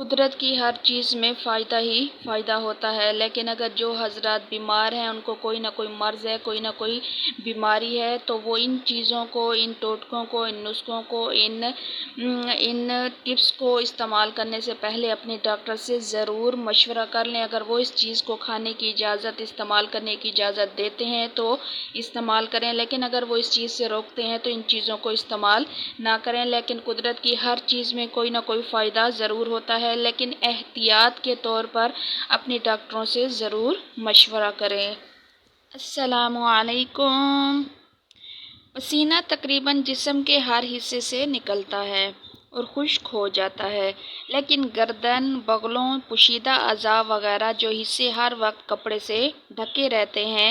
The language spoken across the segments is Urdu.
قدرت کی ہر چیز میں فائدہ ہی فائدہ ہوتا ہے، لیکن اگر جو حضرات بیمار ہیں، ان کو کوئی نہ کوئی مرض ہے، کوئی نہ کوئی بیماری ہے، تو وہ ان چیزوں کو، ان ٹوٹکوں کو، ان نسخوں کو، ان ٹپس کو استعمال کرنے سے پہلے اپنے ڈاکٹر سے ضرور مشورہ کر لیں۔ اگر وہ اس چیز کو کھانے کی اجازت، استعمال کرنے کی اجازت دیتے ہیں تو استعمال کریں، لیکن اگر وہ اس چیز سے روکتے ہیں تو ان چیزوں کو استعمال نہ کریں۔ لیکن قدرت کی ہر چیز میں کوئی نہ کوئی فائدہ ضرور ہوتا ہے، لیکن احتیاط کے طور پر اپنے ڈاکٹروں سے ضرور مشورہ کریں۔ السلام علیکم۔ پسینہ تقریباً جسم کے ہر حصے سے نکلتا ہے اور خشک ہو جاتا ہے، لیکن گردن، بغلوں، پوشیدہ اعضاء وغیرہ جو حصے ہر وقت کپڑے سے ڈھکے رہتے ہیں،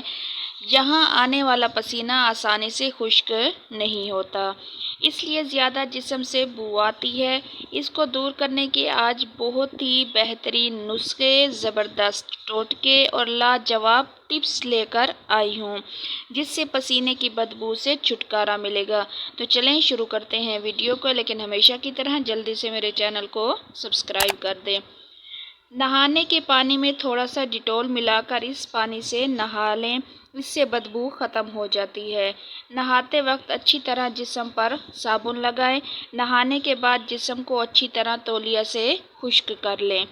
یہاں آنے والا پسینہ آسانی سے خشک نہیں ہوتا، اس لیے زیادہ جسم سے بو آتی ہے۔ اس کو دور کرنے کے آج بہت ہی بہترین نسخے، زبردست ٹوٹکے اور لاجواب ٹپس لے کر آئی ہوں، جس سے پسینے کی بدبو سے چھٹکارا ملے گا۔ تو چلیں شروع کرتے ہیں ویڈیو کو، لیکن ہمیشہ کی طرح جلدی سے میرے چینل کو سبسکرائب کر دیں۔ نہانے کے پانی میں تھوڑا سا ڈیٹول ملا کر اس پانی سے نہا لیں، اس سے بدبو ختم ہو جاتی ہے۔ نہاتے وقت اچھی طرح جسم پر صابن لگائیں۔ نہانے کے بعد جسم کو اچھی طرح تولیہ سے خشک کر لیں۔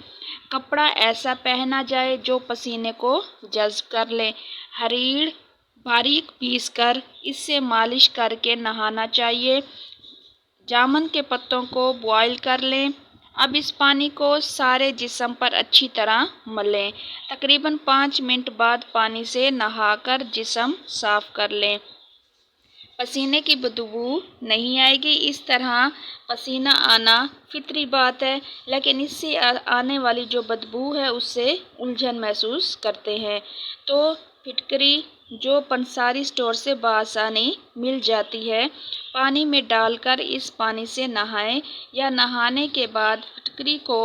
کپڑا ایسا پہنا جائے جو پسینے کو جذب کر لے۔ ہریڑ باریک پیس کر اس سے مالش کر کے نہانا چاہیے۔ جامن کے پتوں کو بوائل کر لیں۔ اب اس پانی کو سارے جسم پر اچھی طرح ملیں۔ تقریباً 5 منٹ بعد پانی سے نہا کر جسم صاف کر لیں۔ پسینے کی بدبو نہیں آئے گی۔ اس طرح پسینہ آنا فطری بات ہے، لیکن اس سے آنے والی جو بدبو ہے اس سے الجھن محسوس کرتے ہیں، تو پھٹکری جو پنساری اسٹور سے بآسانی مل جاتی ہے، پانی میں ڈال کر اس پانی سے نہائیں، یا نہانے کے بعد پھٹکری کو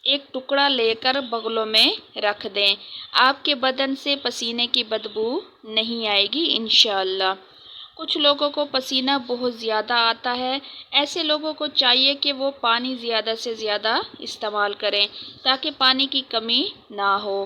ایک ٹکڑا لے کر بغلوں میں رکھ دیں۔ آپ کے بدن سے پسینے کی بدبو نہیں آئے گی انشاءاللہ۔ کچھ لوگوں کو پسینہ بہت زیادہ آتا ہے، ایسے لوگوں کو چاہیے کہ وہ پانی زیادہ سے زیادہ استعمال کریں تاکہ پانی کی کمی نہ ہو۔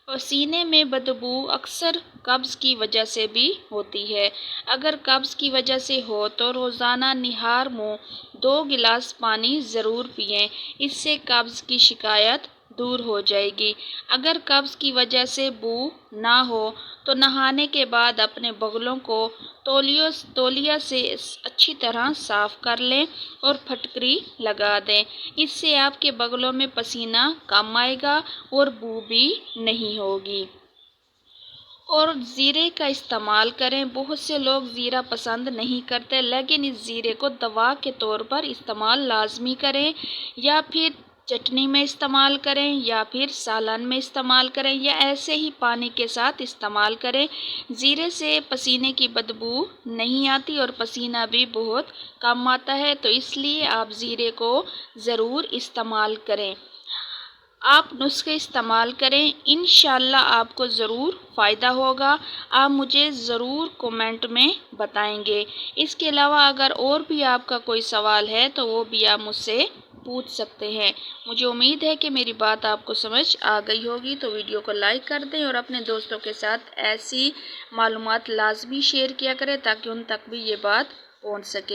پسینے میں بدبو اکثر قبض کی وجہ سے بھی ہوتی ہے۔ اگر قبض کی وجہ سے ہو تو روزانہ نہار منہ 2 گلاس پانی ضرور پئیں، اس سے قبض کی شکایت دور ہو جائے گی۔ اگر قبض کی وجہ سے بو نہ ہو تو نہانے کے بعد اپنے بغلوں کو تولیہ سے اچھی طرح صاف کر لیں اور پھٹکری لگا دیں، اس سے آپ کے بغلوں میں پسینہ کم آئے گا اور بو بھی نہیں ہوگی۔ اور زیرے کا استعمال کریں۔ بہت سے لوگ زیرہ پسند نہیں کرتے، لیکن اس زیرے کو دوا کے طور پر استعمال لازمی کریں، یا پھر چٹنی میں استعمال کریں، یا پھر سالن میں استعمال کریں، یا ایسے ہی پانی کے ساتھ استعمال کریں۔ زیرے سے پسینے کی بدبو نہیں آتی اور پسینہ بھی بہت کم آتا ہے، تو اس لیے آپ زیرے کو ضرور استعمال کریں۔ آپ نسخے استعمال کریں، انشاءاللہ آپ کو ضرور فائدہ ہوگا۔ آپ مجھے ضرور کومنٹ میں بتائیں گے۔ اس کے علاوہ اگر اور بھی آپ کا کوئی سوال ہے تو وہ بھی آپ مجھ سے پوچھ سکتے ہیں۔ مجھے امید ہے کہ میری بات آپ کو سمجھ آ گئی ہوگی، تو ویڈیو کو لائک کر دیں اور اپنے دوستوں کے ساتھ ایسی معلومات لازمی شیئر کیا کریں تاکہ ان تک بھی یہ بات پہنچ سکے۔